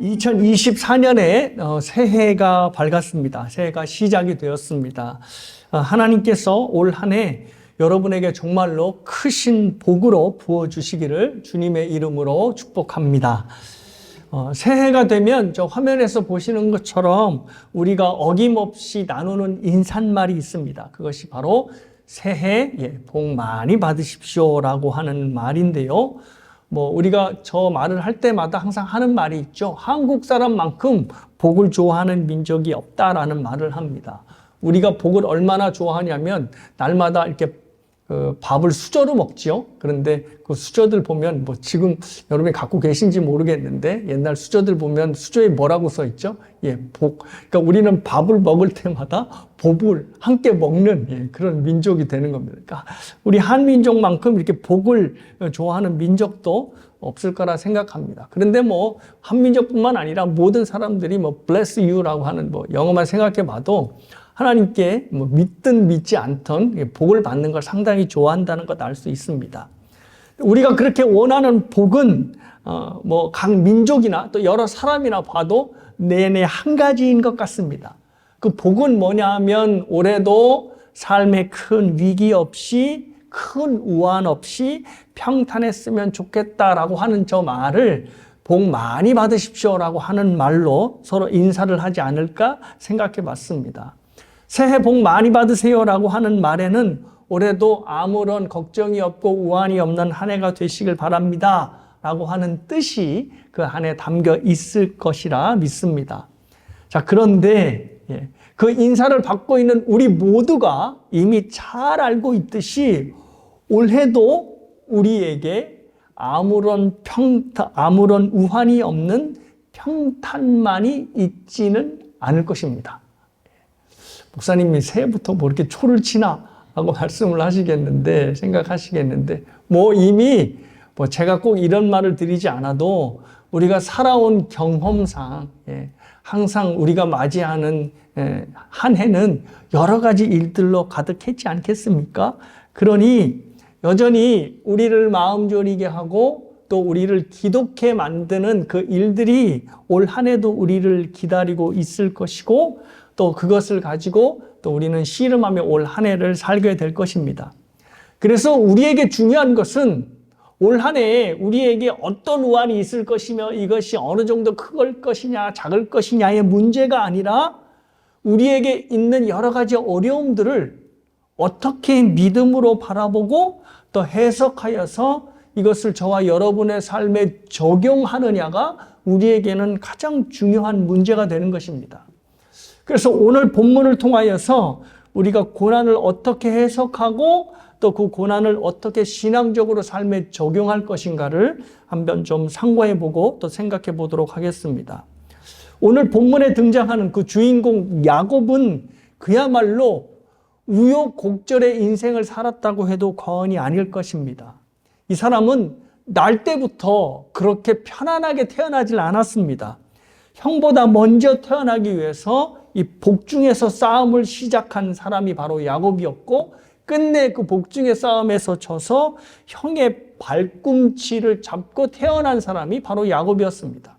(2024년에) 새해가 밝았습니다. 새해가 시작이 되었습니다. 하나님께서 올 한 해 여러분에게 정말로 크신 복으로 부어주시기를 주님의 이름으로 축복합니다. 새해가 되면 저 화면에서 보시는 것처럼 우리가 어김없이 나누는 인사말이 있습니다. 그것이 바로 새해 복 많이 받으십시오라고 하는 말인데요. 우리가 저 말을 할 때마다 항상 하는 말이 있죠. 한국 사람만큼 복을 좋아하는 민족이 없다라는 말을 합니다. 우리가 복을 얼마나 좋아하냐면 날마다 이렇게 밥을 수저로 먹지요. 그런데 그 수저들 보면 지금 여러분이 갖고 계신지 모르겠는데 옛날 수저들 보면 수저에 뭐라고 써 있죠? 복. 그러니까 우리는 밥을 먹을 때마다 복을 함께 먹는 그런 민족이 되는 겁니다. 그러니까 우리 한민족만큼 이렇게 복을 좋아하는 민족도 없을 거라 생각합니다. 그런데 한민족뿐만 아니라 모든 사람들이 bless you라고 하는 영어만 생각해 봐도 하나님께 믿든 믿지 않든 복을 받는 걸 상당히 좋아한다는 것 알 수 있습니다. 우리가 그렇게 원하는 복은 각 민족이나 또 여러 사람이나 봐도 내내 한 가지인 것 같습니다. 그 복은 뭐냐 하면 올해도 삶에 큰 위기 없이 큰 우환 없이 평탄했으면 좋겠다라고 하는 저 말을 복 많이 받으십시오라고 하는 말로 서로 인사를 하지 않을까 생각해 봤습니다. 새해 복 많이 받으세요라고 하는 말에는 올해도 아무런 걱정이 없고 우환이 없는 한 해가 되시길 바랍니다 라고 하는 뜻이 그 안에 담겨 있을 것이라 믿습니다. 자, 그런데 그 인사를 받고 있는 우리 모두가 이미 잘 알고 있듯이 올해도 우리에게 아무런 우환이 없는 평탄만이 있지는 않을 것입니다. 목사님이 새해부터 이렇게 초를 치나 하고 말씀을 하시겠는데, 생각하시겠는데, 이미 제가 꼭 이런 말을 드리지 않아도 우리가 살아온 경험상, 항상 우리가 맞이하는 한 해는 여러 가지 일들로 가득했지 않겠습니까? 그러니 여전히 우리를 마음 졸이게 하고 또 우리를 기독해 만드는 그 일들이 올 한 해도 우리를 기다리고 있을 것이고 또 그것을 가지고 또 우리는 씨름하며 올 한 해를 살게 될 것입니다. 그래서 우리에게 중요한 것은 올 한 해에 우리에게 어떤 우환이 있을 것이며 이것이 어느 정도 클 것이냐 작을 것이냐의 문제가 아니라 우리에게 있는 여러 가지 어려움들을 어떻게 믿음으로 바라보고 또 해석하여서 이것을 저와 여러분의 삶에 적용하느냐가 우리에게는 가장 중요한 문제가 되는 것입니다. 그래서 오늘 본문을 통하여서 우리가 고난을 어떻게 해석하고 또 그 고난을 어떻게 신앙적으로 삶에 적용할 것인가를 한번 좀 상고해 보고 또 생각해 보도록 하겠습니다. 오늘 본문에 등장하는 그 주인공 야곱은 그야말로 우여곡절의 인생을 살았다고 해도 과언이 아닐 것입니다. 이 사람은 날 때부터 그렇게 편안하게 태어나질 않았습니다. 형보다 먼저 태어나기 위해서 이 복중에서 싸움을 시작한 사람이 바로 야곱이었고 끝내 그 복중의 싸움에서 져서 형의 발꿈치를 잡고 태어난 사람이 바로 야곱이었습니다.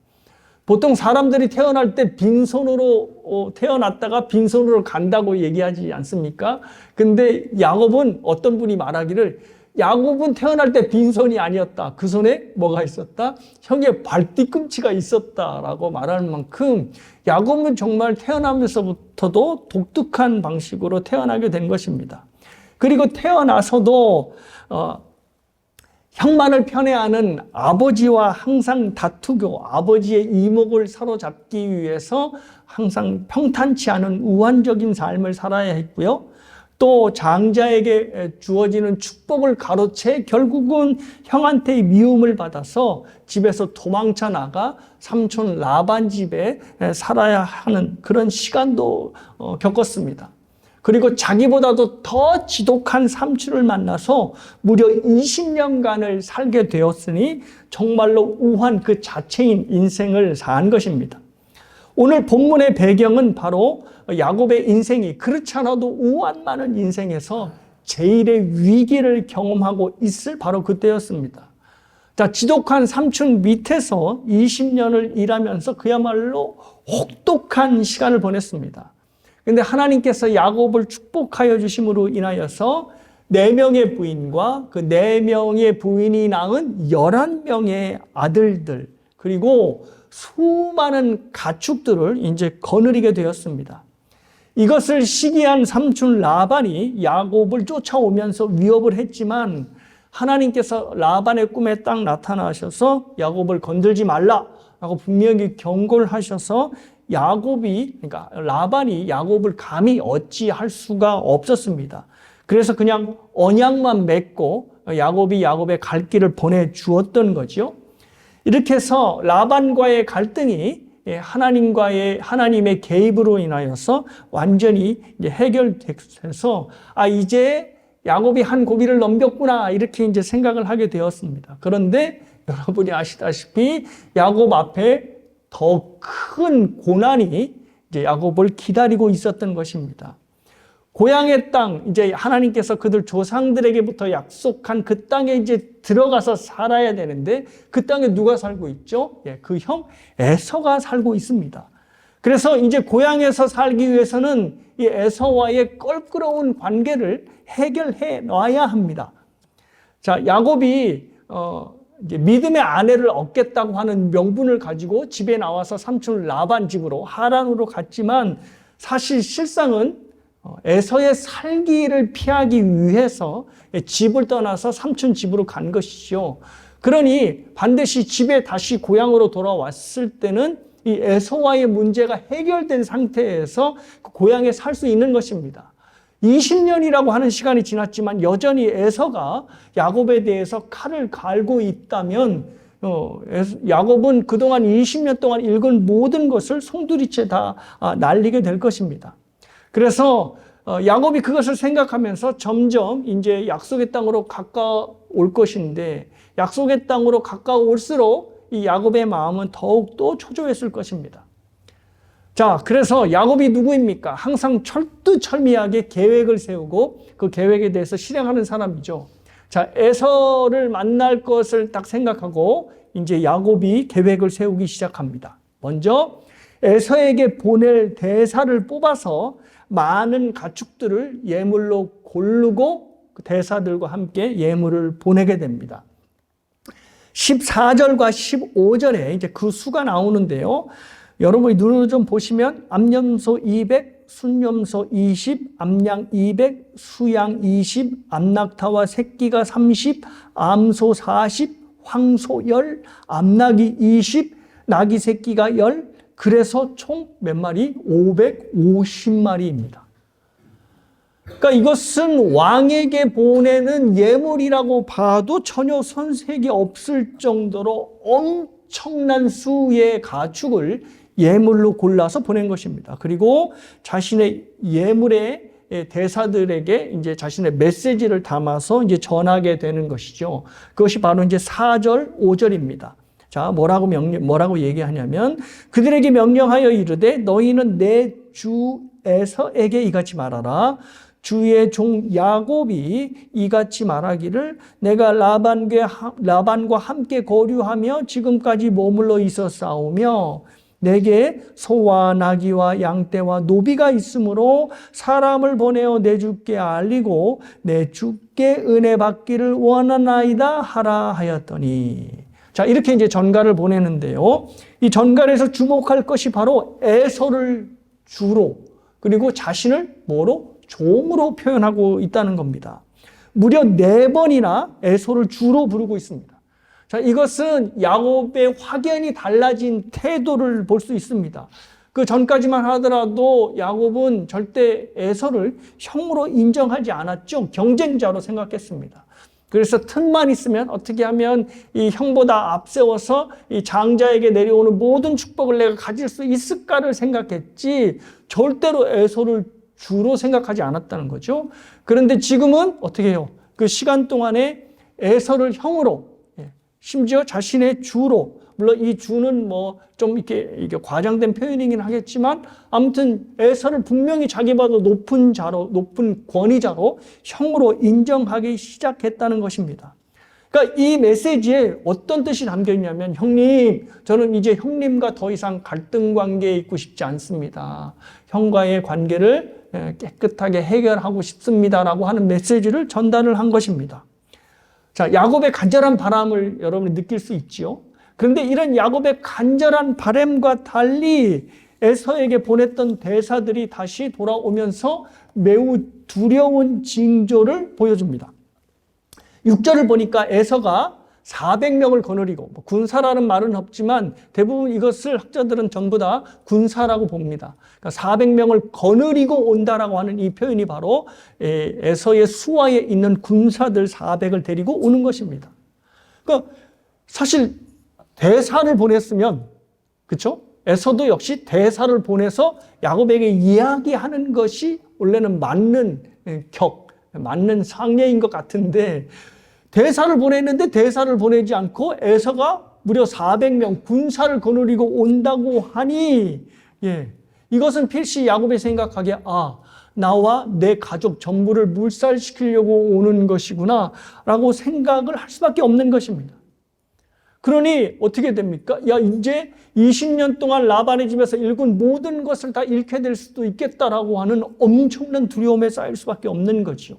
보통 사람들이 태어날 때 빈손으로 태어났다가 빈손으로 간다고 얘기하지 않습니까? 근데 야곱은 어떤 분이 말하기를 야곱은 태어날 때 빈손이 아니었다. 그 손에 뭐가 있었다? 형의 발뒤꿈치가 있었다라고 말하는 만큼 야곱은 정말 태어나면서부터도 독특한 방식으로 태어나게 된 것입니다. 그리고 태어나서도 형만을 편애하는 아버지와 항상 다투고 아버지의 이목을 사로잡기 위해서 항상 평탄치 않은 우환적인 삶을 살아야 했고요. 또 장자에게 주어지는 축복을 가로채 결국은 형한테의 미움을 받아서 집에서 도망쳐 나가 삼촌 라반 집에 살아야 하는 그런 시간도 겪었습니다. 그리고 자기보다도 더 지독한 삼촌을 만나서 무려 20년간을 살게 되었으니 정말로 우환 그 자체인 인생을 산 것입니다. 오늘 본문의 배경은 바로 야곱의 인생이 그렇지 않아도 우환 많은 인생에서 제일의 위기를 경험하고 있을 바로 그때였습니다. 자, 지독한 삼촌 밑에서 20년을 일하면서 그야말로 혹독한 시간을 보냈습니다. 근데 하나님께서 야곱을 축복하여 주심으로 인하여서 4명의 부인과 그 4명의 부인이 낳은 11명의 아들들, 그리고 수많은 가축들을 이제 거느리게 되었습니다. 이것을 시기한 삼촌 라반이 야곱을 쫓아오면서 위협을 했지만 하나님께서 라반의 꿈에 딱 나타나셔서 야곱을 건들지 말라라고 분명히 경고를 하셔서 그러니까 라반이 야곱을 감히 어찌할 수가 없었습니다. 그래서 그냥 언약만 맺고 야곱이 야곱의 갈 길을 보내주었던 거죠. 이렇게 해서 라반과의 갈등이 하나님의 개입으로 인하여서 완전히 이제 해결돼서 이제 야곱이 한 고비를 넘겼구나 이렇게 이제 생각을 하게 되었습니다. 그런데 여러분이 아시다시피 야곱 앞에 더 큰 고난이 이제 야곱을 기다리고 있었던 것입니다. 고향의 땅, 이제 하나님께서 그들 조상들에게부터 약속한 그 땅에 이제 들어가서 살아야 되는데 그 땅에 누가 살고 있죠? 그 형 에서가 살고 있습니다. 그래서 이제 고향에서 살기 위해서는 이 에서와의 껄끄러운 관계를 해결해 놔야 합니다. 자, 야곱이 이제 믿음의 아내를 얻겠다고 하는 명분을 가지고 집에 나와서 삼촌 라반 집으로 하란으로 갔지만 사실 실상은 에서의 살기를 피하기 위해서 집을 떠나서 삼촌 집으로 간 것이죠. 그러니 반드시 집에 다시 고향으로 돌아왔을 때는 이 에서와의 문제가 해결된 상태에서 고향에 살 수 있는 것입니다. 20년이라고 하는 시간이 지났지만 여전히 에서가 야곱에 대해서 칼을 갈고 있다면 야곱은 그동안 20년 동안 읽은 모든 것을 송두리째 다 날리게 될 것입니다. 그래서 야곱이 그것을 생각하면서 점점 이제 약속의 땅으로 가까울 것인데 약속의 땅으로 가까울수록 이 야곱의 마음은 더욱더 초조했을 것입니다. 자, 그래서 야곱이 누구입니까? 항상 철두철미하게 계획을 세우고 그 계획에 대해서 실행하는 사람이죠. 자, 에서를 만날 것을 딱 생각하고 이제 야곱이 계획을 세우기 시작합니다. 먼저 에서에게 보낼 대사를 뽑아서 많은 가축들을 예물로 고르고 그 대사들과 함께 예물을 보내게 됩니다. 14절과 15절에 이제 그 수가 나오는데요. 여러분이 눈으로 좀 보시면 암염소 200, 순염소 20, 암양 200, 수양 20, 암낙타와 새끼가 30, 암소 40, 황소 10, 암낙이 20, 낙이 새끼가 10, 그래서 총 몇 마리? 550마리입니다. 그러니까 이것은 왕에게 보내는 예물이라고 봐도 전혀 손색이 없을 정도로 엄청난 수의 가축을 예물로 골라서 보낸 것입니다. 그리고 자신의 예물의 대사들에게 이제 자신의 메시지를 담아서 이제 전하게 되는 것이죠. 그것이 바로 이제 4절, 5절입니다. 자, 뭐라고 얘기하냐면 그들에게 명령하여 이르되 너희는 내 주 에서에게 이같이 말하라. 주의 종 야곱이 이같이 말하기를 내가 라반과 함께 거류하며 지금까지 머물러 있었사오며 내게 소와 나귀와 양떼와 노비가 있으므로 사람을 보내어 내 주께 알리고 내 주께 은혜 받기를 원하나이다 하라 하였더니, 자, 이렇게 이제 전가를 보내는데요. 이 전가에서 주목할 것이 바로 에서를 주로, 그리고 자신을 뭐로? 종으로 표현하고 있다는 겁니다. 무려 4번이나 에서를 주로 부르고 있습니다. 자, 이것은 야곱의 확연히 달라진 태도를 볼 수 있습니다. 그 전까지만 하더라도 야곱은 절대 에서를 형으로 인정하지 않았죠. 경쟁자로 생각했습니다. 그래서 틈만 있으면 어떻게 하면 이 형보다 앞세워서 이 장자에게 내려오는 모든 축복을 내가 가질 수 있을까를 생각했지 절대로 에서를 주로 생각하지 않았다는 거죠. 그런데 지금은 어떻게 해요? 그 시간 동안에 에서를 형으로, 심지어 자신의 주로 물론 이 주는 뭐 좀 이게 과장된 표현이긴 하겠지만 아무튼 에서를 분명히 자기보다 높은 자로, 높은 권위자로 형으로 인정하기 시작했다는 것입니다. 그러니까 이 메시지에 어떤 뜻이 담겨 있냐면, 형님, 저는 이제 형님과 더 이상 갈등 관계에 있고 싶지 않습니다. 형과의 관계를 깨끗하게 해결하고 싶습니다라고 하는 메시지를 전달을 한 것입니다. 자, 야곱의 간절한 바람을 여러분이 느낄 수 있지요. 그런데 이런 야곱의 간절한 바람과 달리 에서에게 보냈던 대사들이 다시 돌아오면서 매우 두려운 징조를 보여줍니다. 6절을 보니까 에서가 400명을 거느리고, 군사라는 말은 없지만 대부분 이것을 학자들은 전부 다 군사라고 봅니다. 그러니까 400명을 거느리고 온다라고 하는 이 표현이 바로 에서의 수하에 있는 군사들 400을 데리고 오는 것입니다. 그러니까 사실 대사를 보냈으면, 그렇죠? 에서도 역시 대사를 보내서 야곱에게 이야기하는 것이 원래는 맞는 맞는 상례인 것 같은데, 대사를 보냈는데 대사를 보내지 않고 에서가 무려 400명 군사를 거느리고 온다고 하니, 이것은 필시 야곱이 생각하기에 나와 내 가족 전부를 물살시키려고 오는 것이구나 라고 생각을 할 수밖에 없는 것입니다. 그러니 어떻게 됩니까? 이제 20년 동안 라반의 집에서 읽은 모든 것을 다 잃게 될 수도 있겠다라고 하는 엄청난 두려움에 쌓일 수밖에 없는 거죠.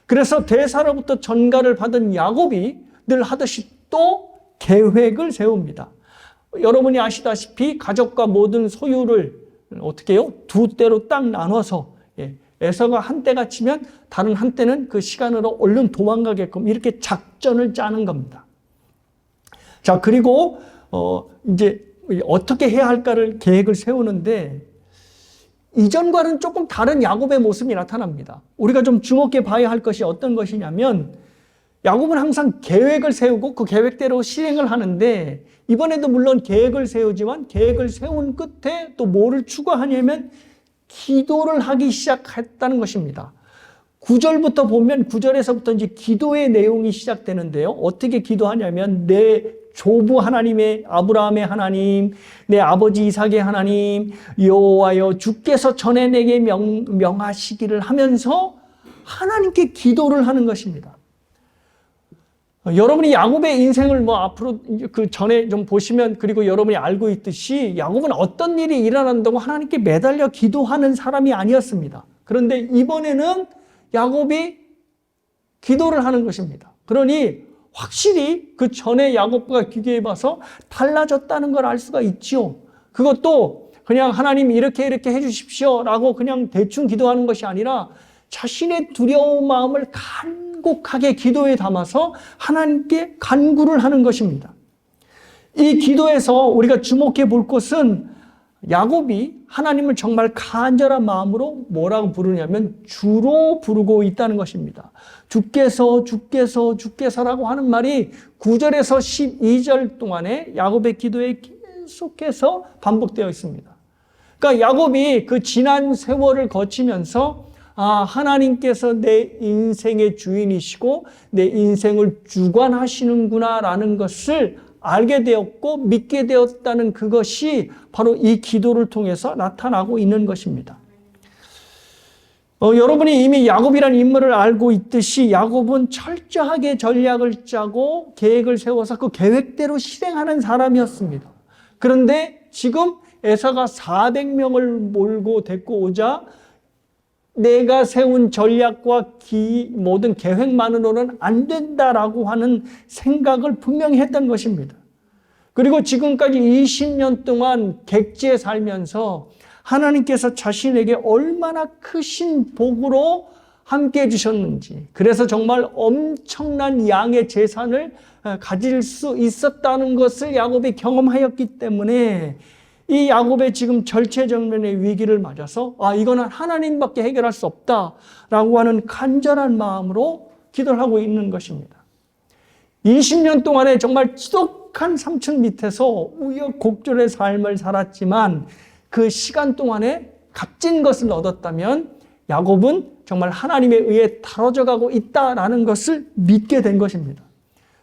그래서 대사로부터 전가를 받은 야곱이 늘 하듯이 또 계획을 세웁니다. 여러분이 아시다시피 가족과 모든 소유를 어떻게 해요? 두 때로 딱 나눠서, 에서가 한 때가 치면 다른 한 때는 그 시간으로 얼른 도망가게끔 이렇게 작전을 짜는 겁니다. 자, 그리고 이제 어떻게 해야 할까를 계획을 세우는데, 이전과는 조금 다른 야곱의 모습이 나타납니다. 우리가 좀 주목해 봐야 할 것이 어떤 것이냐면, 야곱은 항상 계획을 세우고 그 계획대로 실행을 하는데, 이번에도 물론 계획을 세우지만 계획을 세운 끝에 또 뭐를 추가하냐면 기도를 하기 시작했다는 것입니다. 9절부터 보면 9절에서부터 이제 기도의 내용이 시작되는데요. 어떻게 기도하냐면, 내 조부 하나님의 아브라함의 하나님, 내 아버지 이삭의 하나님 여호와여, 주께서 전에 내게 명하시기를 하면서 하나님께 기도를 하는 것입니다. 여러분이 야곱의 인생을 앞으로 그 전에 좀 보시면, 그리고 여러분이 알고 있듯이 야곱은 어떤 일이 일어난다고 하나님께 매달려 기도하는 사람이 아니었습니다. 그런데 이번에는 야곱이 기도를 하는 것입니다. 그러니 확실히 그 전에 야곱과 비교해 봐서 달라졌다는 걸 알 수가 있지요. 그것도 그냥 하나님 이렇게 해주십시오 라고 그냥 대충 기도하는 것이 아니라 자신의 두려운 마음을 간곡하게 기도에 담아서 하나님께 간구를 하는 것입니다. 이 기도에서 우리가 주목해 볼 것은 야곱이 하나님을 정말 간절한 마음으로 뭐라고 부르냐면 주로 부르고 있다는 것입니다. 주께서라고 하는 말이 9절에서 12절 동안에 야곱의 기도에 계속해서 반복되어 있습니다. 그러니까 야곱이 그 지난 세월을 거치면서 하나님께서 내 인생의 주인이시고 내 인생을 주관하시는구나라는 것을 알게 되었고 믿게 되었다는 그것이 바로 이 기도를 통해서 나타나고 있는 것입니다. 여러분이 이미 야곱이라는 인물을 알고 있듯이 야곱은 철저하게 전략을 짜고 계획을 세워서 그 계획대로 실행하는 사람이었습니다. 그런데 지금 에서가 400명을 몰고 데리고 오자 내가 세운 전략과 모든 계획만으로는 안 된다라고 하는 생각을 분명히 했던 것입니다. 그리고 지금까지 20년 동안 객지에 살면서 하나님께서 자신에게 얼마나 크신 복으로 함께 해주셨는지, 그래서 정말 엄청난 양의 재산을 가질 수 있었다는 것을 야곱이 경험하였기 때문에 이 야곱의 지금 절체절명의 위기를 맞아서 이거는 하나님밖에 해결할 수 없다라고 하는 간절한 마음으로 기도를 하고 있는 것입니다. 20년 동안에 정말 지독한 삼층 밑에서 우여곡절의 삶을 살았지만 그 시간 동안에 값진 것을 얻었다면 야곱은 정말 하나님에 의해 다뤄져 가고 있다라는 것을 믿게 된 것입니다.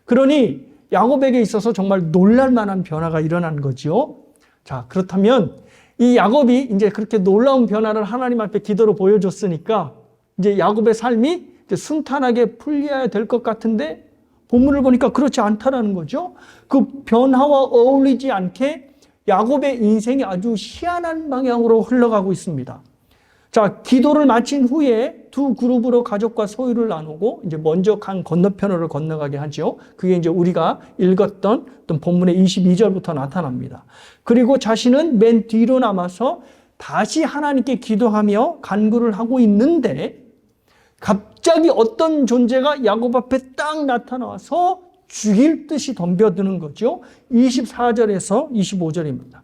그러니 야곱에게 있어서 정말 놀랄 만한 변화가 일어난 거죠. 자, 그렇다면 이 야곱이 이제 그렇게 놀라운 변화를 하나님 앞에 기도로 보여줬으니까 이제 야곱의 삶이 이제 순탄하게 풀려야 될 것 같은데 본문을 보니까 그렇지 않다라는 거죠. 그 변화와 어울리지 않게 야곱의 인생이 아주 희한한 방향으로 흘러가고 있습니다. 자, 기도를 마친 후에 두 그룹으로 가족과 소유를 나누고 이제 먼저 강 건너편으로 건너가게 하죠. 그게 이제 우리가 읽었던 어떤 본문의 22절부터 나타납니다. 그리고 자신은 맨 뒤로 남아서 다시 하나님께 기도하며 간구를 하고 있는데 갑자기 어떤 존재가 야곱 앞에 딱 나타나서 죽일 듯이 덤벼드는 거죠. 24절에서 25절입니다.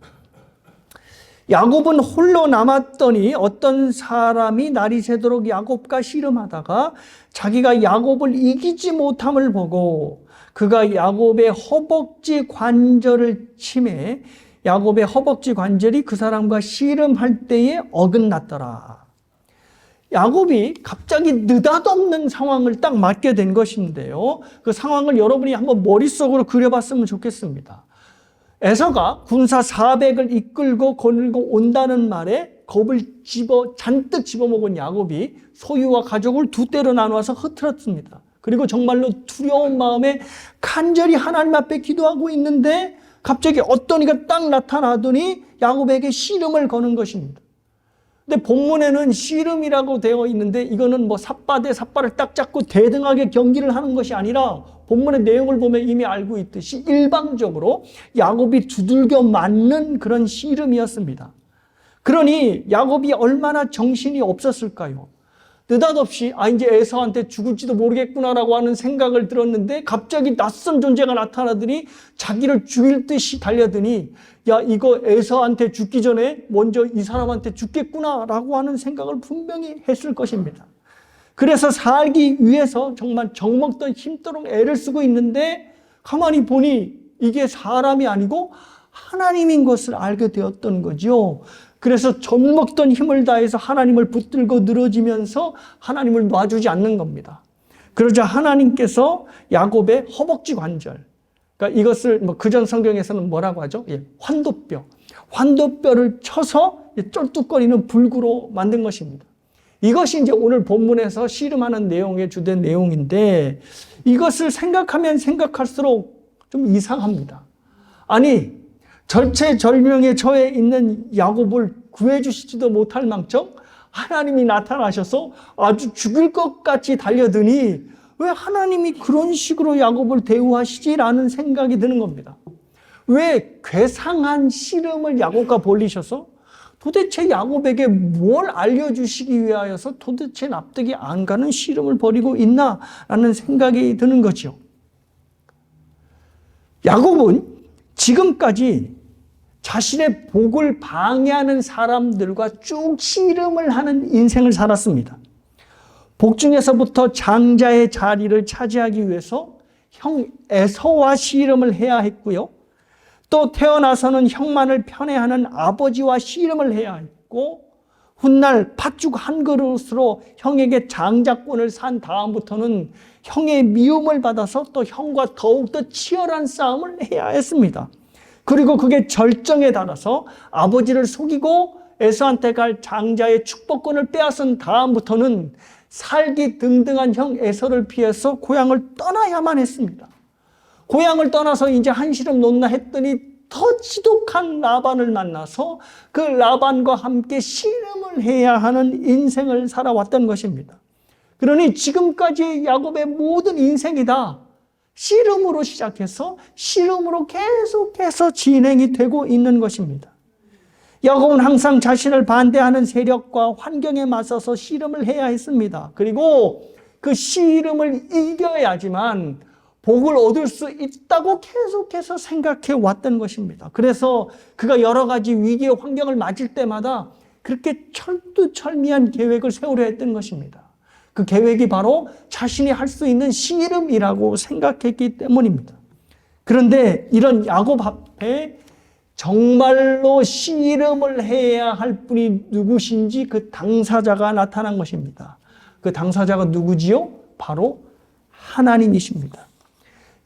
야곱은 홀로 남았더니 어떤 사람이 날이 새도록 야곱과 씨름하다가 자기가 야곱을 이기지 못함을 보고 그가 야곱의 허벅지 관절을 치매 야곱의 허벅지 관절이 그 사람과 씨름할 때에 어긋났더라. 야곱이 갑자기 느닷없는 상황을 딱 맞게 된 것인데요. 그 상황을 여러분이 한번 머릿속으로 그려봤으면 좋겠습니다. 에서가 군사 400을 이끌고 거닐고 온다는 말에 겁을 잔뜩 집어먹은 야곱이 소유와 가족을 두 떼로 나누어서 흐트렀습니다. 그리고 정말로 두려운 마음에 간절히 하나님 앞에 기도하고 있는데 갑자기 어떤 이가 딱 나타나더니 야곱에게 씨름을 거는 것입니다. 근데 본문에는 씨름이라고 되어 있는데 이거는 뭐 삿바 대 삿바를 딱 잡고 대등하게 경기를 하는 것이 아니라 본문의 내용을 보면 이미 알고 있듯이 일방적으로 야곱이 두들겨 맞는 그런 씨름이었습니다. 그러니 야곱이 얼마나 정신이 없었을까요? 느닷없이 이제 에서한테 죽을지도 모르겠구나라고 하는 생각을 들었는데 갑자기 낯선 존재가 나타나더니 자기를 죽일 듯이 달려드니 야, 이거 에서한테 죽기 전에 먼저 이 사람한테 죽겠구나라고 하는 생각을 분명히 했을 것입니다. 그래서 살기 위해서 정말 정먹던 힘도록 애를 쓰고 있는데 가만히 보니 이게 사람이 아니고 하나님인 것을 알게 되었던 거죠. 그래서 젖먹던 힘을 다해서 하나님을 붙들고 늘어지면서 하나님을 놔주지 않는 겁니다. 그러자 하나님께서 야곱의 허벅지 관절, 그러니까 이것을 그전 성경에서는 뭐라고 하죠? 환도뼈를 쳐서 쩔뚝거리는 불구로 만든 것입니다. 이것이 이제 오늘 본문에서 씨름하는 내용의 주된 내용인데 이것을 생각하면 생각할수록 좀 이상합니다. 아니, 절체절명에 처해 있는 야곱을 구해주시지도 못할 망정 하나님이 나타나셔서 아주 죽을 것 같이 달려드니 왜 하나님이 그런 식으로 야곱을 대우하시지라는 생각이 드는 겁니다. 왜 괴상한 씨름을 야곱과 벌리셔서 도대체 야곱에게 뭘 알려주시기 위하여서 도대체 납득이 안 가는 씨름을 벌이고 있나라는 생각이 드는 거죠. 야곱은 지금까지 자신의 복을 방해하는 사람들과 쭉 씨름을 하는 인생을 살았습니다. 복중에서부터 장자의 자리를 차지하기 위해서 형 에서와 씨름을 해야 했고요. 또 태어나서는 형만을 편애하는 아버지와 씨름을 해야 했고 훗날 팥죽 한 그릇으로 형에게 장자권을 산 다음부터는 형의 미움을 받아서 또 형과 더욱더 치열한 싸움을 해야 했습니다. 그리고 그게 절정에 달아서 아버지를 속이고 에서한테 갈 장자의 축복권을 빼앗은 다음부터는 살기 등등한 형 에서를 피해서 고향을 떠나야만 했습니다. 고향을 떠나서 이제 한시름 놓나 했더니 더 지독한 라반을 만나서 그 라반과 함께 씨름을 해야 하는 인생을 살아왔던 것입니다. 그러니 지금까지 야곱의 모든 인생이 다 씨름으로 시작해서 씨름으로 계속해서 진행이 되고 있는 것입니다. 야곱은 항상 자신을 반대하는 세력과 환경에 맞서서 씨름을 해야 했습니다. 그리고 그 씨름을 이겨야지만 복을 얻을 수 있다고 계속해서 생각해 왔던 것입니다. 그래서 그가 여러 가지 위기의 환경을 맞을 때마다 그렇게 철두철미한 계획을 세우려 했던 것입니다. 그 계획이 바로 자신이 할 수 있는 씨름이라고 생각했기 때문입니다. 그런데 이런 야곱 앞에 정말로 씨름을 해야 할 분이 누구신지 그 당사자가 나타난 것입니다. 그 당사자가 누구지요? 바로 하나님이십니다.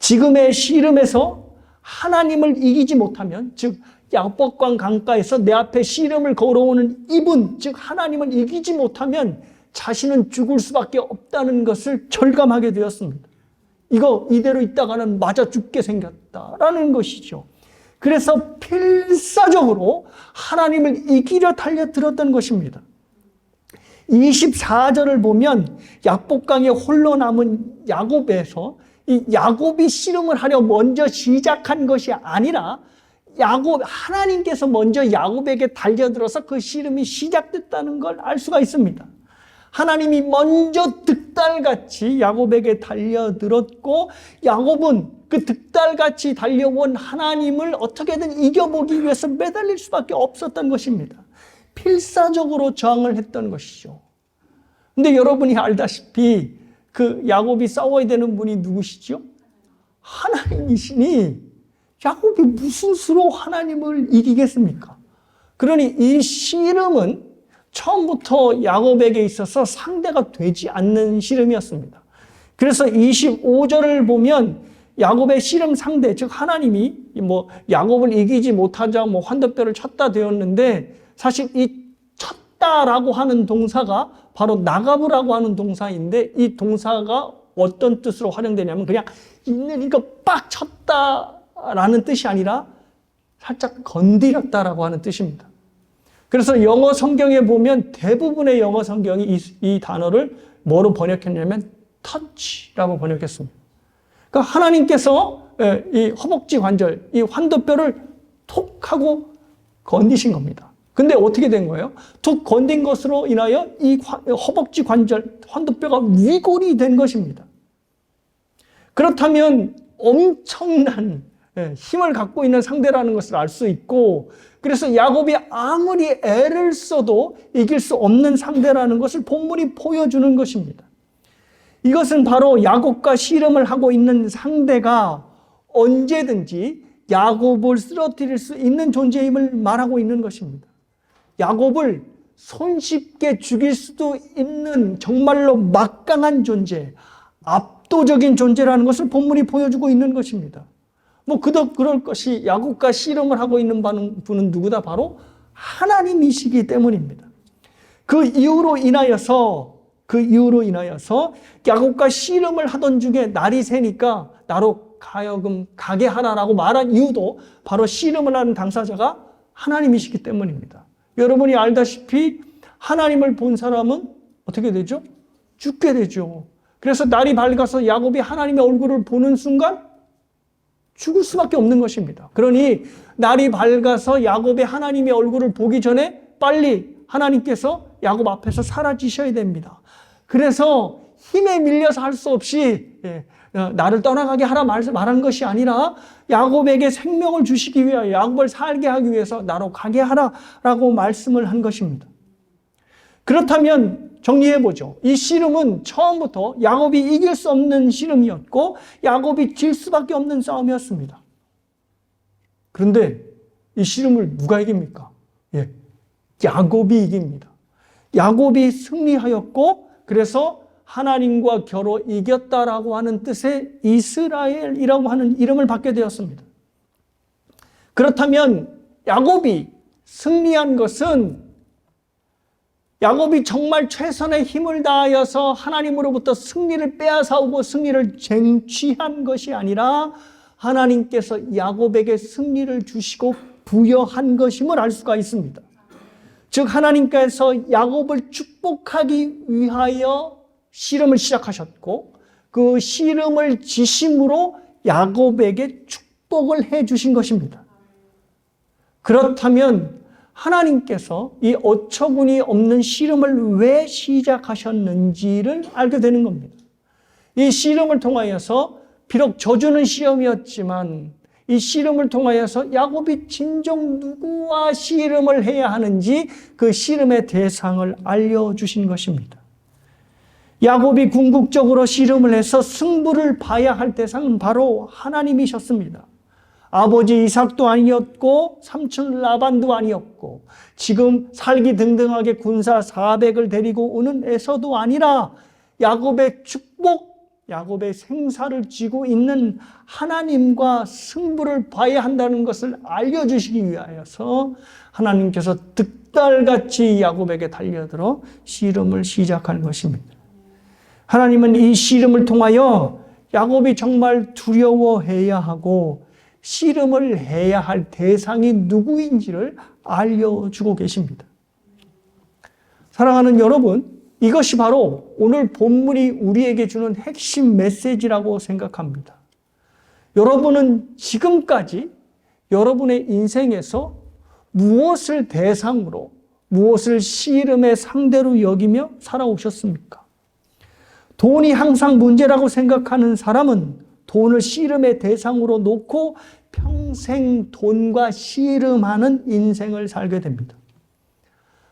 지금의 씨름에서 하나님을 이기지 못하면, 즉 야복강 강가에서 내 앞에 씨름을 걸어오는 이분, 즉 하나님을 이기지 못하면 자신은 죽을 수밖에 없다는 것을 절감하게 되었습니다. 이대로 있다가는 맞아 죽게 생겼다라는 것이죠. 그래서 필사적으로 하나님을 이기려 달려들었던 것입니다. 24절을 보면 야복강에 홀로 남은 야곱에서 이 야곱이 씨름을 하려 먼저 시작한 것이 아니라 하나님께서 먼저 야곱에게 달려들어서 그 씨름이 시작됐다는 걸 알 수가 있습니다. 하나님이 먼저 득달같이 야곱에게 달려들었고, 야곱은 그 득달같이 달려온 하나님을 어떻게든 이겨보기 위해서 매달릴 수밖에 없었던 것입니다. 필사적으로 저항을 했던 것이죠. 근데 여러분이 알다시피 그 야곱이 싸워야 되는 분이 누구시죠? 하나님이시니 야곱이 무슨 수로 하나님을 이기겠습니까? 그러니 이 씨름은 처음부터 야곱에게 있어서 상대가 되지 않는 씨름이었습니다. 그래서 25절을 보면 야곱의 씨름 상대, 즉 하나님이 야곱을 이기지 못하자 환도뼈를 쳤다 되었는데, 사실 이 쳤다라고 하는 동사가 바로 나가부라고 하는 동사인데, 이 동사가 어떤 뜻으로 활용되냐면 그냥 있는 이거 빡 쳤다라는 뜻이 아니라 살짝 건드렸다라고 하는 뜻입니다. 그래서 영어 성경에 보면 대부분의 영어 성경이 이 단어를 뭐로 번역했냐면 touch라고 번역했습니다. 그러니까 하나님께서 이 허벅지 관절, 이 환도뼈를 톡 하고 건드신 겁니다. 근데 어떻게 된 거예요? 툭 건든 것으로 인하여 이 허벅지 관절, 환도뼈가 위골이 된 것입니다. 그렇다면 엄청난 힘을 갖고 있는 상대라는 것을 알 수 있고, 그래서 야곱이 아무리 애를 써도 이길 수 없는 상대라는 것을 본문이 보여주는 것입니다. 이것은 바로 야곱과 씨름을 하고 있는 상대가 언제든지 야곱을 쓰러뜨릴 수 있는 존재임을 말하고 있는 것입니다. 야곱을 손쉽게 죽일 수도 있는 정말로 막강한 존재, 압도적인 존재라는 것을 본문이 보여주고 있는 것입니다. 그럴 것이 야곱과 씨름을 하고 있는 분은 누구다? 바로 하나님이시기 때문입니다. 그 이유로 인하여서 야곱과 씨름을 하던 중에 날이 새니까 나로 하여금 가게 하라라고 말한 이유도 바로 씨름을 하는 당사자가 하나님이시기 때문입니다. 여러분이 알다시피 하나님을 본 사람은 어떻게 되죠? 죽게 되죠. 그래서 날이 밝아서 야곱이 하나님의 얼굴을 보는 순간 죽을 수밖에 없는 것입니다. 그러니 날이 밝아서 야곱의 하나님의 얼굴을 보기 전에 빨리 하나님께서 야곱 앞에서 사라지셔야 됩니다. 그래서 힘에 밀려서 할 수 없이 나를 떠나가게 하라 말한 것이 아니라 야곱에게 생명을 주시기 위하여, 야곱을 살게 하기 위해서 나로 가게 하라라고 말씀을 한 것입니다. 그렇다면 정리해보죠. 이 씨름은 처음부터 야곱이 이길 수 없는 씨름이었고 야곱이 질 수밖에 없는 싸움이었습니다. 그런데 이 씨름을 누가 이깁니까? 야곱이 이깁니다. 야곱이 승리하였고, 그래서 하나님과 겨루 이겼다라고 하는 뜻의 이스라엘이라고 하는 이름을 받게 되었습니다. 그렇다면 야곱이 승리한 것은 야곱이 정말 최선의 힘을 다하여서 하나님으로부터 승리를 빼앗아오고 승리를 쟁취한 것이 아니라 하나님께서 야곱에게 승리를 주시고 부여한 것임을 알 수가 있습니다. 즉 하나님께서 야곱을 축복하기 위하여 씨름을 시작하셨고, 그 씨름을 지심으로 야곱에게 축복을 해 주신 것입니다. 그렇다면 하나님께서 이 어처구니 없는 씨름을 왜 시작하셨는지를 알게 되는 겁니다. 이 씨름을 통하여서 비록 저주는 시험이었지만 이 씨름을 통하여서 야곱이 진정 누구와 씨름을 해야 하는지 그 씨름의 대상을 알려주신 것입니다. 야곱이 궁극적으로 씨름을 해서 승부를 봐야 할 대상은 바로 하나님이셨습니다. 아버지 이삭도 아니었고 삼촌 라반도 아니었고 지금 살기 등등하게 군사 400을 데리고 오는 에서도 아니라 야곱의 축복, 야곱의 생사를 쥐고 있는 하나님과 승부를 봐야 한다는 것을 알려주시기 위하여서 하나님께서 득달같이 야곱에게 달려들어 씨름을 시작한 것입니다. 하나님은 이 씨름을 통하여 야곱이 정말 두려워해야 하고 씨름을 해야 할 대상이 누구인지를 알려주고 계십니다. 사랑하는 여러분, 이것이 바로 오늘 본문이 우리에게 주는 핵심 메시지라고 생각합니다. 여러분은 지금까지 여러분의 인생에서 무엇을 대상으로, 무엇을 씨름의 상대로 여기며 살아오셨습니까? 돈이 항상 문제라고 생각하는 사람은 돈을 씨름의 대상으로 놓고 평생 돈과 씨름하는 인생을 살게 됩니다.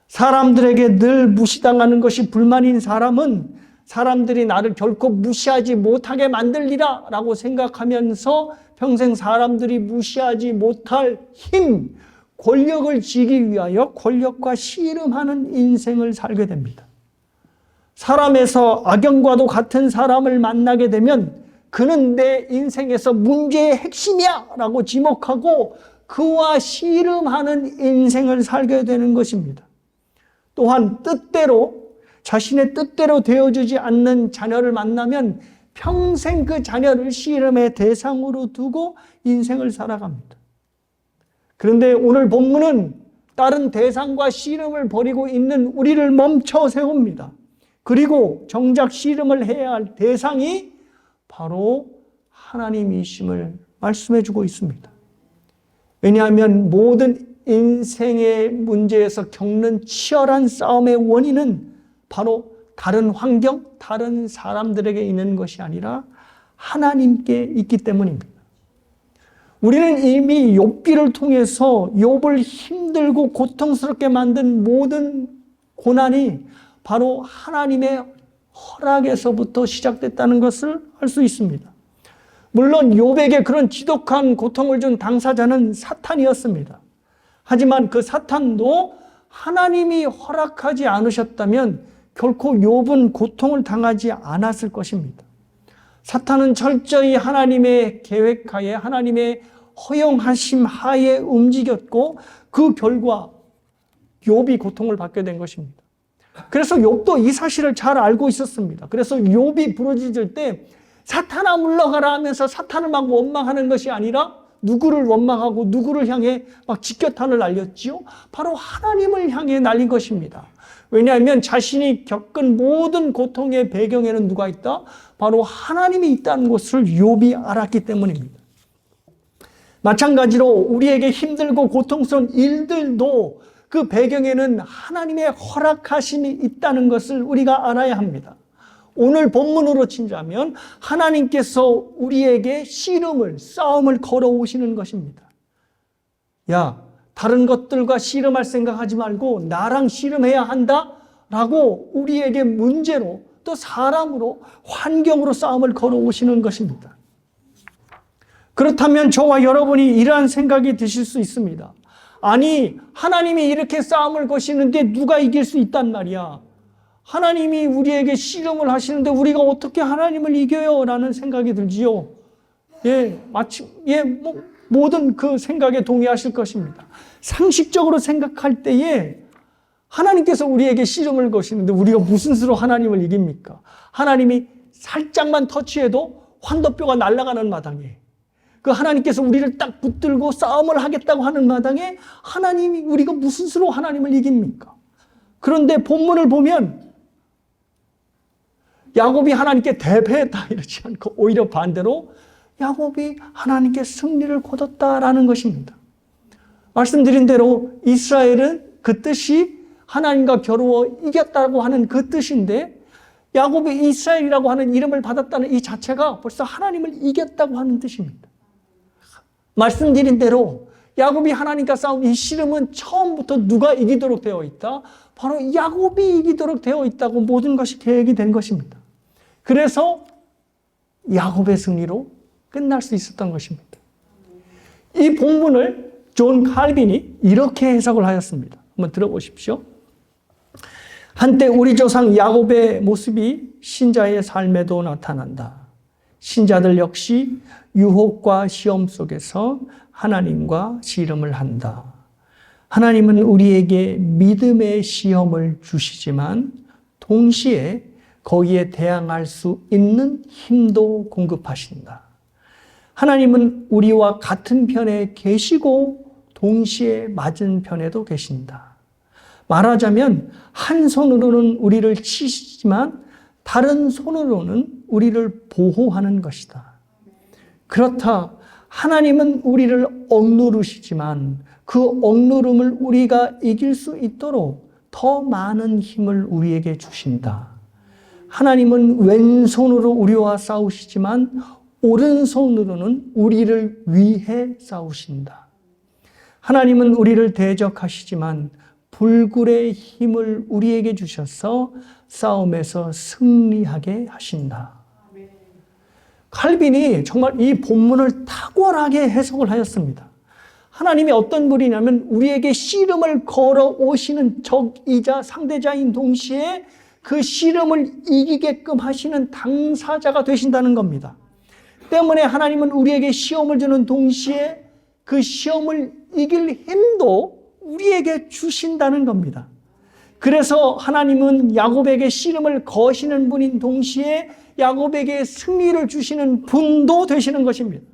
사람들에게 늘 무시당하는 것이 불만인 사람은 사람들이 나를 결코 무시하지 못하게 만들리라 라고 생각하면서 평생 사람들이 무시하지 못할 힘, 권력을 쥐기 위하여 권력과 씨름하는 인생을 살게 됩니다. 사람에서 악연과도 같은 사람을 만나게 되면 그는 내 인생에서 문제의 핵심이야 라고 지목하고 그와 씨름하는 인생을 살게 되는 것입니다. 또한 자신의 뜻대로 되어주지 않는 자녀를 만나면 평생 그 자녀를 씨름의 대상으로 두고 인생을 살아갑니다. 그런데 오늘 본문은 다른 대상과 씨름을 벌이고 있는 우리를 멈춰 세웁니다. 그리고 정작 씨름을 해야 할 대상이 바로 하나님이심을 말씀해 주고 있습니다. 왜냐하면 모든 인생의 문제에서 겪는 치열한 싸움의 원인은 바로 다른 환경, 다른 사람들에게 있는 것이 아니라 하나님께 있기 때문입니다. 우리는 이미 욥기를 통해서 욥을 힘들고 고통스럽게 만든 모든 고난이 바로 하나님의 허락에서부터 시작됐다는 것을 알 수 있습니다. 물론 욥에게 그런 지독한 고통을 준 당사자는 사탄이었습니다. 하지만 그 사탄도 하나님이 허락하지 않으셨다면 결코 욥은 고통을 당하지 않았을 것입니다. 사탄은 철저히 하나님의 계획하에 하나님의 허용하심 하에 움직였고 그 결과 욥이 고통을 받게 된 것입니다. 그래서 욥도 이 사실을 잘 알고 있었습니다. 그래서 욥이 부르짖을 때 사탄아 물러가라 하면서 사탄을 막 원망하는 것이 아니라 누구를 원망하고 누구를 향해 막 직격탄을 날렸지요? 바로 하나님을 향해 날린 것입니다. 왜냐하면 자신이 겪은 모든 고통의 배경에는 누가 있다? 바로 하나님이 있다는 것을 욥이 알았기 때문입니다. 마찬가지로 우리에게 힘들고 고통스러운 일들도 그 배경에는 하나님의 허락하심이 있다는 것을 우리가 알아야 합니다. 오늘 본문으로 치자면 하나님께서 우리에게 싸움을 걸어오시는 것입니다. 야, 다른 것들과 씨름할 생각하지 말고 나랑 씨름해야 한다라고 우리에게 문제로 또 사람으로 환경으로 싸움을 걸어오시는 것입니다. 그렇다면 저와 여러분이 이러한 생각이 드실 수 있습니다. 아니, 하나님이 이렇게 싸움을 거시는데 누가 이길 수 있단 말이야. 하나님이 우리에게 씨름을 하시는데 우리가 어떻게 하나님을 이겨요? 라는 생각이 들지요. 모든 그 생각에 동의하실 것입니다. 상식적으로 생각할 때에 하나님께서 우리에게 씨름을 거시는데 우리가 무슨 수로 하나님을 이깁니까? 하나님이 살짝만 터치해도 환도뼈가 날아가는 마당에 그 하나님께서 우리를 딱 붙들고 싸움을 하겠다고 하는 마당에 하나님이 우리가 무슨 수로 하나님을 이깁니까? 그런데 본문을 보면 야곱이 하나님께 대패했다 이러지 않고 오히려 반대로 야곱이 하나님께 승리를 거뒀다라는 것입니다. 말씀드린 대로 이스라엘은 그 뜻이 하나님과 겨루어 이겼다고 하는 그 뜻인데 야곱이 이스라엘이라고 하는 이름을 받았다는 이 자체가 벌써 하나님을 이겼다고 하는 뜻입니다. 말씀드린 대로 야곱이 하나님과 싸운 이 씨름은 처음부터 누가 이기도록 되어 있다? 바로 야곱이 이기도록 되어 있다고 모든 것이 계획이 된 것입니다. 그래서 야곱의 승리로 끝날 수 있었던 것입니다. 이 본문을 존 칼빈이 이렇게 해석을 하였습니다. 한번 들어보십시오. 한때 우리 조상 야곱의 모습이 신자의 삶에도 나타난다. 신자들 역시 유혹과 시험 속에서 하나님과 씨름을 한다. 하나님은 우리에게 믿음의 시험을 주시지만 동시에 거기에 대항할 수 있는 힘도 공급하신다. 하나님은 우리와 같은 편에 계시고 동시에 맞은 편에도 계신다. 말하자면 한 손으로는 우리를 치시지만 다른 손으로는 우리를 보호하는 것이다. 그렇다. 하나님은 우리를 억누르시지만 그 억누름을 우리가 이길 수 있도록 더 많은 힘을 우리에게 주신다. 하나님은 왼손으로 우리와 싸우시지만 오른손으로는 우리를 위해 싸우신다. 하나님은 우리를 대적하시지만 불굴의 힘을 우리에게 주셔서 싸움에서 승리하게 하신다. 칼빈이 정말 이 본문을 탁월하게 해석을 하였습니다. 하나님이 어떤 분이냐면 우리에게 씨름을 걸어오시는 적이자 상대자인 동시에 그 씨름을 이기게끔 하시는 당사자가 되신다는 겁니다. 때문에 하나님은 우리에게 시험을 주는 동시에 그 시험을 이길 힘도 우리에게 주신다는 겁니다. 그래서 하나님은 야곱에게 씨름을 거시는 분인 동시에 야곱에게 승리를 주시는 분도 되시는 것입니다.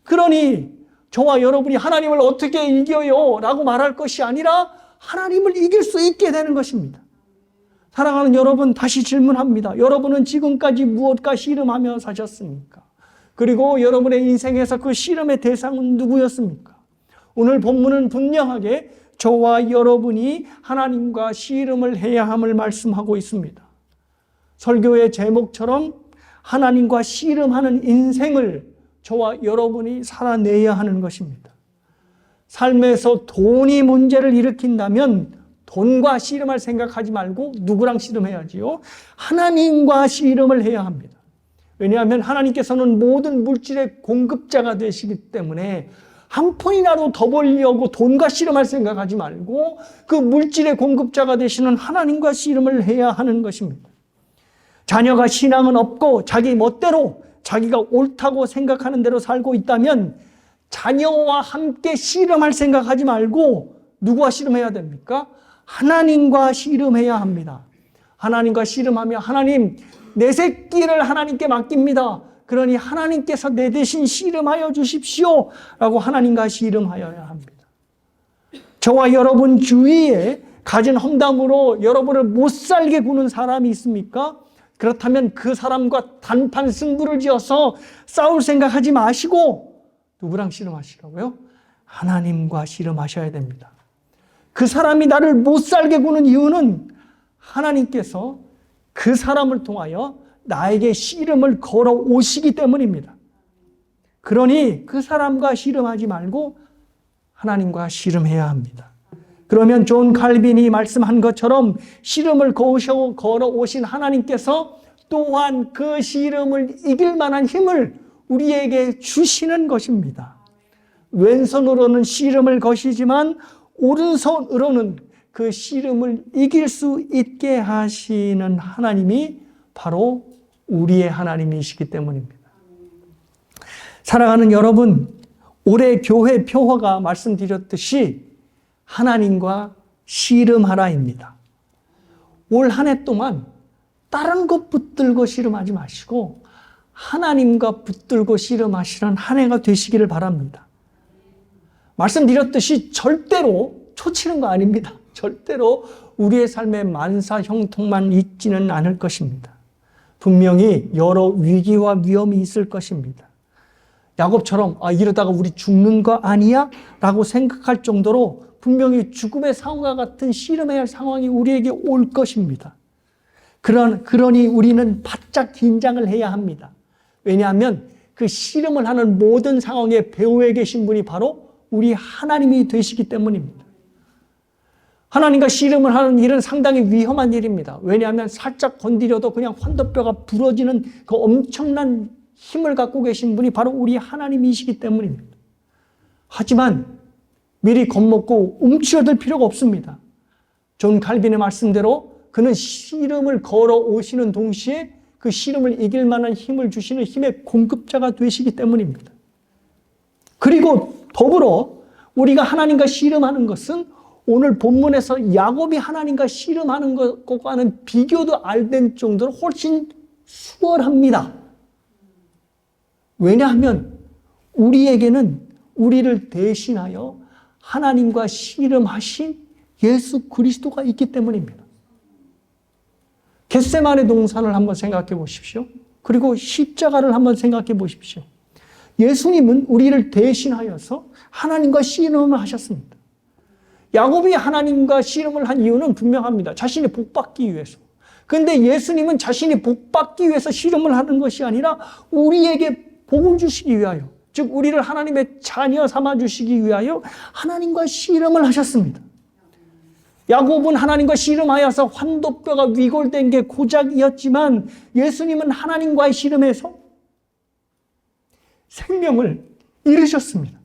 그러니 저와 여러분이 하나님을 어떻게 이겨요? 라고 말할 것이 아니라 하나님을 이길 수 있게 되는 것입니다. 사랑하는 여러분, 다시 질문합니다. 여러분은 지금까지 무엇과 씨름하며 사셨습니까? 그리고 여러분의 인생에서 그 씨름의 대상은 누구였습니까? 오늘 본문은 분명하게 저와 여러분이 하나님과 씨름을 해야 함을 말씀하고 있습니다. 설교의 제목처럼 하나님과 씨름하는 인생을 저와 여러분이 살아내야 하는 것입니다. 삶에서 돈이 문제를 일으킨다면 돈과 씨름할 생각하지 말고 누구랑 씨름해야지요? 하나님과 씨름을 해야 합니다. 왜냐하면 하나님께서는 모든 물질의 공급자가 되시기 때문에 한 푼이라도 더 벌려고 돈과 씨름할 생각하지 말고 그 물질의 공급자가 되시는 하나님과 씨름을 해야 하는 것입니다. 자녀가 신앙은 없고 자기 멋대로 자기가 옳다고 생각하는 대로 살고 있다면 자녀와 함께 씨름할 생각하지 말고 누구와 씨름해야 됩니까? 하나님과 씨름해야 합니다. 하나님과 씨름하며 하나님, 내 새끼를 하나님께 맡깁니다. 그러니 하나님께서 내 대신 씨름하여 주십시오 라고 하나님과 씨름하여야 합니다. 저와 여러분 주위에 가진 험담으로 여러분을 못 살게 구는 사람이 있습니까? 그렇다면 그 사람과 단판 승부를 지어서 싸울 생각하지 마시고 누구랑 씨름하시라고요? 하나님과 씨름하셔야 됩니다. 그 사람이 나를 못 살게 구는 이유는 하나님께서 그 사람을 통하여 나에게 씨름을 걸어 오시기 때문입니다. 그러니 그 사람과 씨름하지 말고 하나님과 씨름해야 합니다. 그러면 존 칼빈이 말씀한 것처럼 씨름을 걸어 오신 하나님께서 또한 그 씨름을 이길 만한 힘을 우리에게 주시는 것입니다. 왼손으로는 씨름을 거시지만 오른손으로는 그 씨름을 이길 수 있게 하시는 하나님이 바로 우리의 하나님이시기 때문입니다. 사랑하는 여러분, 올해 교회 표어가 말씀드렸듯이 하나님과 씨름하라입니다. 올 한 해 동안 다른 것 붙들고 씨름하지 마시고 하나님과 붙들고 씨름하시는 한 해가 되시기를 바랍니다. 말씀드렸듯이 절대로 초치는 거 아닙니다. 절대로 우리의 삶에 만사 형통만 있지는 않을 것입니다. 분명히 여러 위기와 위험이 있을 것입니다. 야곱처럼 이러다가 우리 죽는 거 아니야? 라고 생각할 정도로 분명히 죽음의 상황과 같은 씨름해야 할 상황이 우리에게 올 것입니다. 그러니 우리는 바짝 긴장을 해야 합니다. 왜냐하면 그 씨름을 하는 모든 상황의 배후에 계신 분이 바로 우리 하나님이 되시기 때문입니다. 하나님과 씨름을 하는 일은 상당히 위험한 일입니다. 왜냐하면 살짝 건드려도 그냥 환도뼈가 부러지는 그 엄청난 힘을 갖고 계신 분이 바로 우리 하나님이시기 때문입니다. 하지만 미리 겁먹고 움츠러들 필요가 없습니다. 존 칼빈의 말씀대로 그는 씨름을 걸어 오시는 동시에 그 씨름을 이길 만한 힘을 주시는 힘의 공급자가 되시기 때문입니다. 그리고 더불어 우리가 하나님과 씨름하는 것은 오늘 본문에서 야곱이 하나님과 씨름하는 것과는 비교도 안 될 정도로 훨씬 수월합니다. 왜냐하면 우리에게는 우리를 대신하여 하나님과 씨름하신 예수 그리스도가 있기 때문입니다. 겟세마네 동산을 한번 생각해 보십시오. 그리고 십자가를 한번 생각해 보십시오. 예수님은 우리를 대신하여서 하나님과 씨름을 하셨습니다. 야곱이 하나님과 씨름을 한 이유는 분명합니다. 자신이 복받기 위해서. 그런데 예수님은 자신이 복받기 위해서 씨름을 하는 것이 아니라 우리에게 복을 주시기 위하여, 즉 우리를 하나님의 자녀 삼아 주시기 위하여 하나님과 씨름을 하셨습니다. 야곱은 하나님과 씨름하여서 환도뼈가 위골된 게 고작이었지만 예수님은 하나님과의 씨름에서 생명을 잃으셨습니다.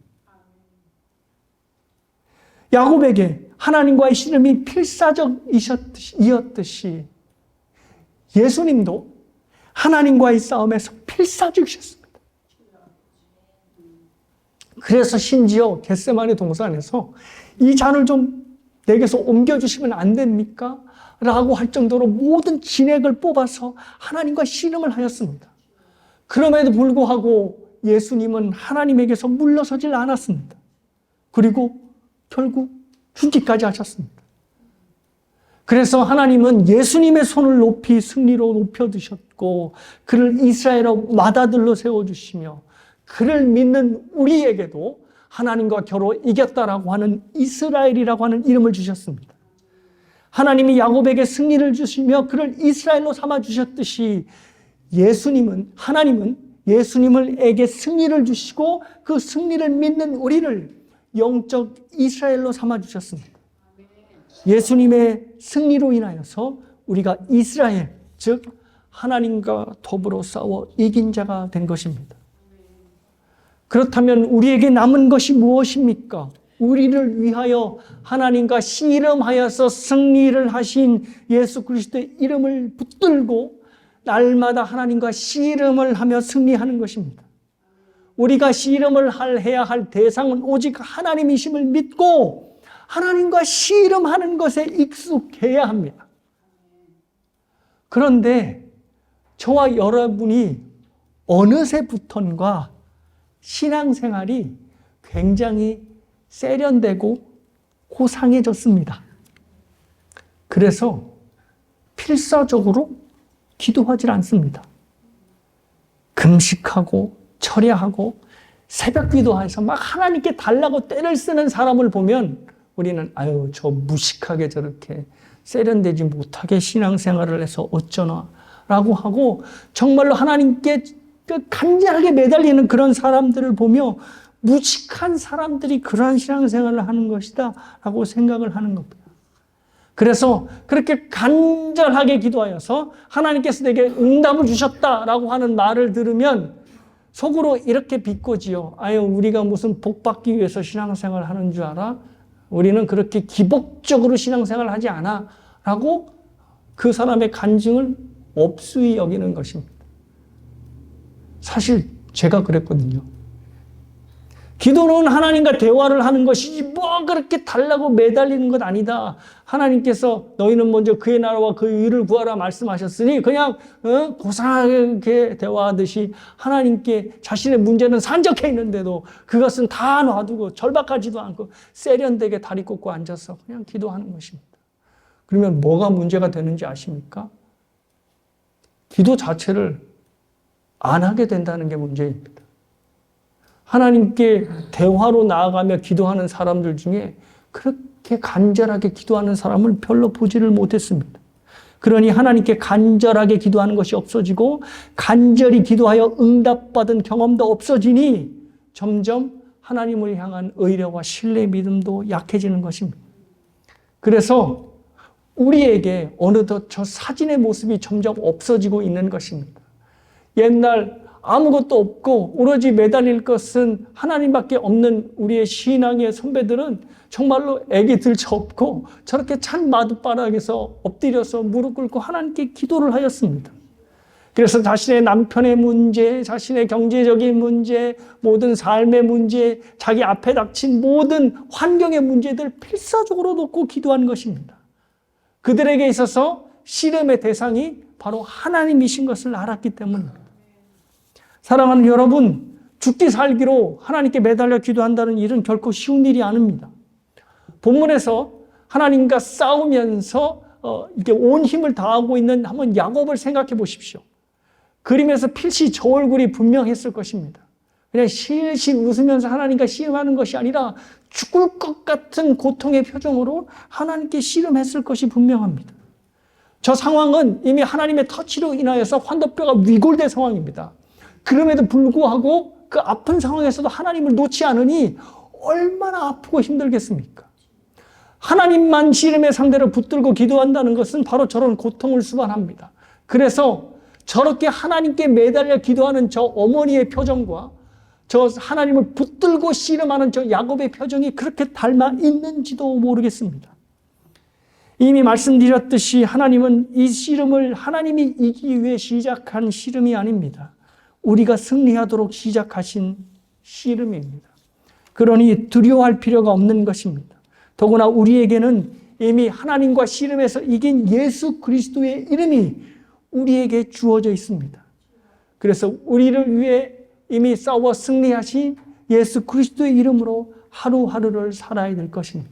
야곱에게 하나님과의 씨름이 필사적이었듯이 예수님도 하나님과의 싸움에서 필사적이셨습니다. 그래서 심지어 겟세마네 동산에서 이 잔을 좀 내게서 옮겨주시면 안 됩니까? 라고 할 정도로 모든 진액을 뽑아서 하나님과 씨름을 하였습니다. 그럼에도 불구하고 예수님은 하나님에게서 물러서질 않았습니다. 그리고 결국 죽기까지 하셨습니다. 그래서 하나님은 예수님의 손을 높이 승리로 높여두셨고 그를 이스라엘의 맏아들로 세워주시며 그를 믿는 우리에게도 하나님과 겨루 이겼다라고 하는 이스라엘이라고 하는 이름을 주셨습니다. 하나님이 야곱에게 승리를 주시며 그를 이스라엘로 삼아 주셨듯이 하나님은 예수님에게 승리를 주시고 그 승리를 믿는 우리를 영적 이스라엘로 삼아 주셨습니다. 예수님의 승리로 인하여서 우리가 이스라엘, 즉 하나님과 더불어 싸워 이긴 자가 된 것입니다. 그렇다면 우리에게 남은 것이 무엇입니까? 우리를 위하여 하나님과 씨름하여서 승리를 하신 예수 그리스도의 이름을 붙들고 날마다 하나님과 씨름을 하며 승리하는 것입니다. 우리가 씨름을 해야 할 대상은 오직 하나님이심을 믿고 하나님과 씨름하는 것에 익숙해야 합니다. 그런데 저와 여러분이 어느새부턴가 신앙생활이 굉장히 세련되고 고상해졌습니다. 그래서 필사적으로 기도하지 않습니다. 금식하고 철야하고 새벽 기도해서 막 하나님께 달라고 떼를 쓰는 사람을 보면 우리는 저 무식하게 저렇게 세련되지 못하게 신앙생활을 해서 어쩌나 라고 하고 정말로 하나님께 간절하게 매달리는 그런 사람들을 보며 무식한 사람들이 그러한 신앙생활을 하는 것이다 라고 생각을 하는 겁니다. 그래서 그렇게 간절하게 기도하여서 하나님께서 내게 응답을 주셨다라고 하는 말을 들으면 속으로 이렇게 비꼬지요. 우리가 무슨 복 받기 위해서 신앙생활을 하는 줄 알아? 우리는 그렇게 기복적으로 신앙생활을 하지 않아 라고 그 사람의 간증을 업수히 여기는 것입니다. 사실 제가 그랬거든요. 기도는 하나님과 대화를 하는 것이지 뭐 그렇게 달라고 매달리는 것 아니다. 하나님께서 너희는 먼저 그의 나라와 그의 의를 구하라 말씀하셨으니 그냥 고상하게 대화하듯이 하나님께 자신의 문제는 산적해 있는데도 그것은 다 놔두고 절박하지도 않고 세련되게 다리 꽂고 앉아서 그냥 기도하는 것입니다. 그러면 뭐가 문제가 되는지 아십니까? 기도 자체를 안 하게 된다는 게 문제입니다. 하나님께 대화로 나아가며 기도하는 사람들 중에 그렇게 간절하게 기도하는 사람을 별로 보지를 못했습니다. 그러니 하나님께 간절하게 기도하는 것이 없어지고 간절히 기도하여 응답받은 경험도 없어지니 점점 하나님을 향한 의뢰와 신뢰 믿음도 약해지는 것입니다. 그래서 우리에게 어느덧 저 사진의 모습이 점점 없어지고 있는 것입니다. 옛날 아무것도 없고 오로지 매달릴 것은 하나님밖에 없는 우리의 신앙의 선배들은 정말로 애기 들쳐 없고 저렇게 찬 마룻바닥에서 엎드려서 무릎 꿇고 하나님께 기도를 하였습니다. 그래서 자신의 남편의 문제, 자신의 경제적인 문제, 모든 삶의 문제, 자기 앞에 닥친 모든 환경의 문제들 필사적으로 놓고 기도한 것입니다. 그들에게 있어서 씨름의 대상이 바로 하나님이신 것을 알았기 때문입니다. 사랑하는 여러분, 죽기 살기로 하나님께 매달려 기도한다는 일은 결코 쉬운 일이 아닙니다. 본문에서 하나님과 싸우면서 이렇게 온 힘을 다하고 있는 한번 야곱을 생각해 보십시오. 그림에서 필시 저 얼굴이 분명했을 것입니다. 그냥 실실 웃으면서 하나님과 씨름하는 것이 아니라 죽을 것 같은 고통의 표정으로 하나님께 씨름했을 것이 분명합니다. 저 상황은 이미 하나님의 터치로 인하여서 환도뼈가 위골된 상황입니다. 그럼에도 불구하고 그 아픈 상황에서도 하나님을 놓지 않으니 얼마나 아프고 힘들겠습니까? 하나님만 씨름의 상대로 붙들고 기도한다는 것은 바로 저런 고통을 수반합니다. 그래서 저렇게 하나님께 매달려 기도하는 저 어머니의 표정과 저 하나님을 붙들고 씨름하는 저 야곱의 표정이 그렇게 닮아 있는지도 모르겠습니다. 이미 말씀드렸듯이 하나님은 이 씨름을 하나님이 이기기 위해 시작한 씨름이 아닙니다. 우리가 승리하도록 시작하신 씨름입니다. 그러니 두려워할 필요가 없는 것입니다. 더구나 우리에게는 이미 하나님과 씨름에서 이긴 예수 그리스도의 이름이 우리에게 주어져 있습니다. 그래서 우리를 위해 이미 싸워 승리하신 예수 그리스도의 이름으로 하루하루를 살아야 될 것입니다.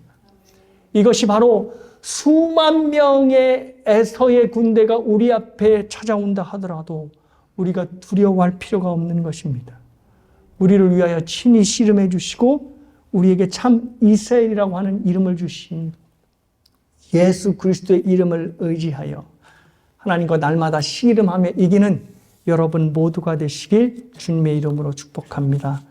이것이 바로 수만 명의 에서의 군대가 우리 앞에 찾아온다 하더라도 우리가 두려워할 필요가 없는 것입니다. 우리를 위하여 친히 씨름해 주시고 우리에게 참 이스라엘이라고 하는 이름을 주신 예수 그리스도의 이름을 의지하여 하나님과 날마다 씨름하며 이기는 여러분 모두가 되시길 주님의 이름으로 축복합니다.